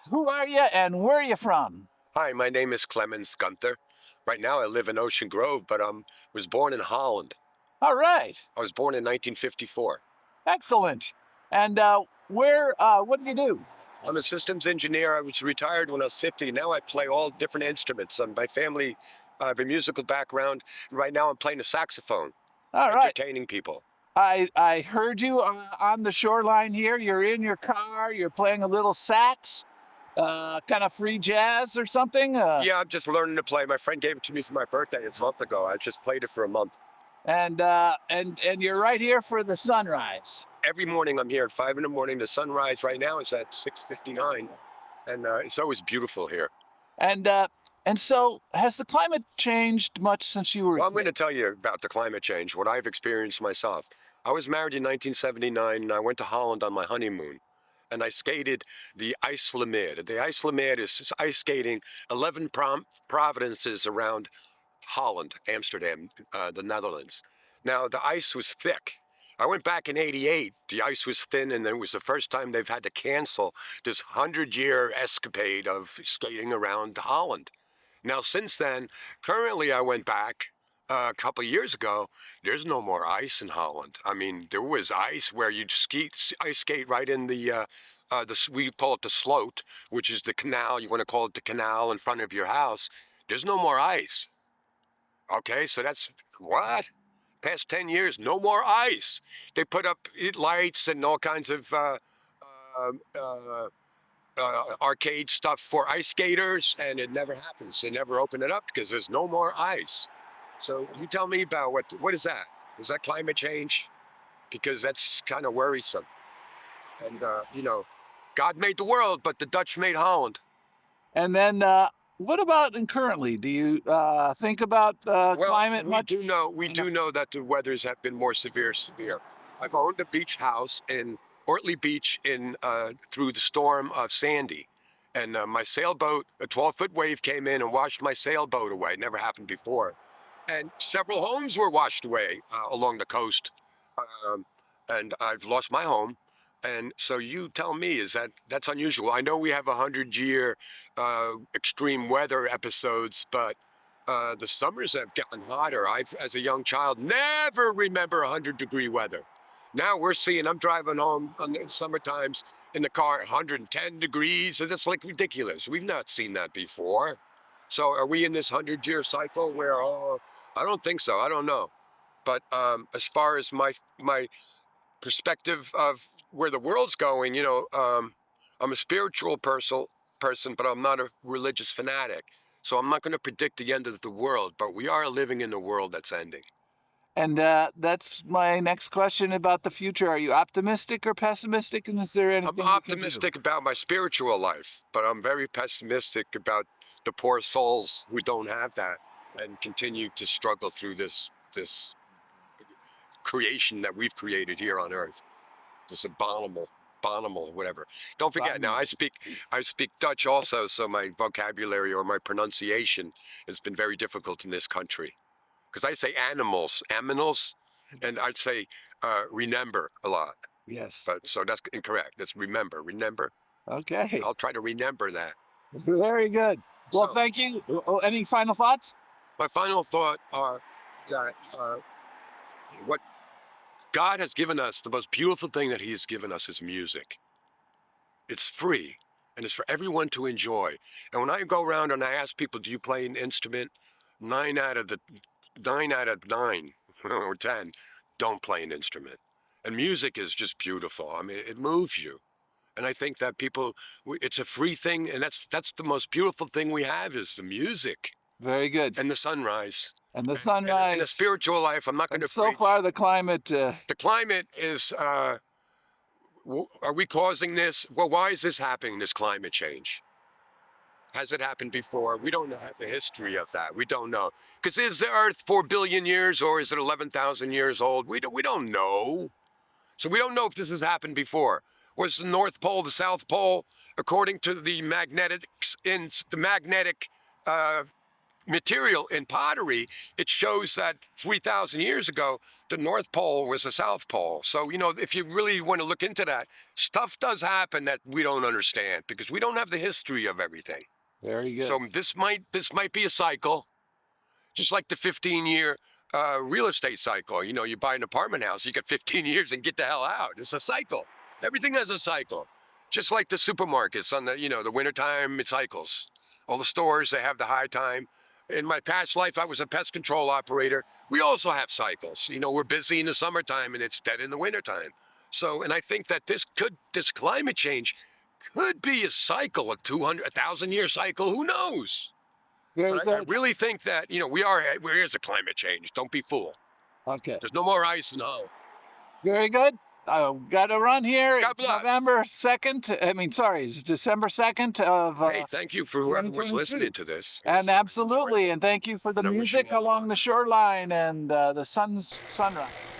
Who are you and where are you from? Hi, my name is Clemens Gunther. Right now I live in Ocean Grove, but was born in Holland. All right. I was born in 1954. Excellent. And what do you do? I'm a systems engineer. I was retired when I was 50. Now I play all different instruments. My family, I have a musical background. And right now I'm playing the saxophone, All right. entertaining people. I heard you on the shoreline here. You're in your car. You're playing a little sax, kind of free jazz or something. Yeah, I'm just learning to play. My friend gave it to me for my birthday a month ago. I just played it for a month. And you're right here for the sunrise. Every morning I'm here at 5 in the morning. The sunrise right now is at 6:59, and it's always beautiful here. And uh, and so has the climate changed much since you were? Well, I'm going to tell you about the climate change, what I've experienced myself. I was married in 1979 and I went to Holland on my honeymoon and I skated the IJsselmeer. The IJsselmeer is ice skating 11 provinces around Holland, Amsterdam, the Netherlands. Now, the ice was thick. I went back in '88. The ice was thin, and it was the first time they've had to cancel this 100-year escapade of skating around Holland. Now, since then, currently I went back a couple of years ago. There's no more ice in Holland. I mean, there was ice where you'd ice skate right in we call it the sloot, which is the canal. You want to call it the canal in front of your house. There's no more ice. Okay, so that's what? Past 10 years, no more ice. They put up lights and all kinds of arcade stuff for ice skaters, and it never happens. They never open it up because there's no more ice. So you tell me about what is that? Is that climate change? Because that's kind of worrisome. And God made the world, but the Dutch made Holland. And then what about and currently? Do you think about Well, climate much? we do know that the weathers have been more severe. I've owned a beach house in Ortley Beach in through the storm of Sandy, and my sailboat, a 12-foot wave came in and washed my sailboat away. Never happened before, and several homes were washed away along the coast, um, and I've lost my home. And so you tell me, that's unusual? I know we have 100-year extreme weather episodes, but the summers have gotten hotter. As a young child, never remember 100-degree weather. Now we're seeing, I'm driving home on the summer times in the car at 110 degrees, and it's like ridiculous. We've not seen that before. So are we in this 100-year cycle where, I don't think so. I don't know. But as far as my perspective of where the world's going, I'm a spiritual person, but I'm not a religious fanatic. So I'm not going to predict the end of the world, but we are living in a world that's ending. And that's my next question about the future. Are you optimistic or pessimistic? And is there anything I'm you can do? optimistic about my spiritual life, but I'm very pessimistic about the poor souls who don't have that and continue to struggle through this creation that we've created here on Earth. This abominable, whatever. Don't forget. Now I speak Dutch also, so my vocabulary or my pronunciation has been very difficult in this country because I say aminals, and I'd say remember a lot. Yes. But so that's incorrect. That's remember. Okay. I'll try to remember that. Very good. Well, So thank you. Any final thoughts? my final thought are that what God has given us, the most beautiful thing that He's given us is music. It's free and it's for everyone to enjoy. And when I go around and I ask people, do you play an instrument? 9 out of 9 or 10 don't play an instrument. And music is just beautiful. I mean, it moves you. And I think that it's a free thing. And that's the most beautiful thing we have is the music Very good. and the sunrise. And the And sunrise. in a spiritual life, I'm not going to So far, the climate. The climate is, are we causing this? Well, why is this happening, this climate change? Has it happened before? We don't have the history of that. We don't know. Because is the Earth 4 billion years or is it 11,000 years old? We don't know. So we don't know if this has happened before. Was the North Pole, the South Pole, according to the magnetic uh, material in pottery, it shows that 3,000 years ago, the North Pole was the South Pole. So, you know, if you really want to look into that, stuff does happen that we don't understand because we don't have the history of everything. Very good. So this might be a cycle, just like the 15-year real estate cycle. You know, you buy an apartment house, you get 15 years and get the hell out. It's a cycle. Everything has a cycle. Just like the supermarkets on the, you know, the wintertime, it cycles. All the stores, they have the high time. In my past life, I was a pest control operator. We also have cycles. You know, we're busy in the summertime and it's dead in the wintertime. So, and I think that this climate change could be a cycle, a 1,000-year cycle. Who knows? Very But I good. really think that, you know, here's a climate change. Don't be fooled. Okay. There's no more ice, no. Very good. Got to run here. God It's bless. November 2nd. I mean, sorry, it's December 2nd of. Hey, thank you for whoever was 2022. listening to this. And absolutely, and thank you for the And I wish you music all along luck. the shoreline and the sunrise.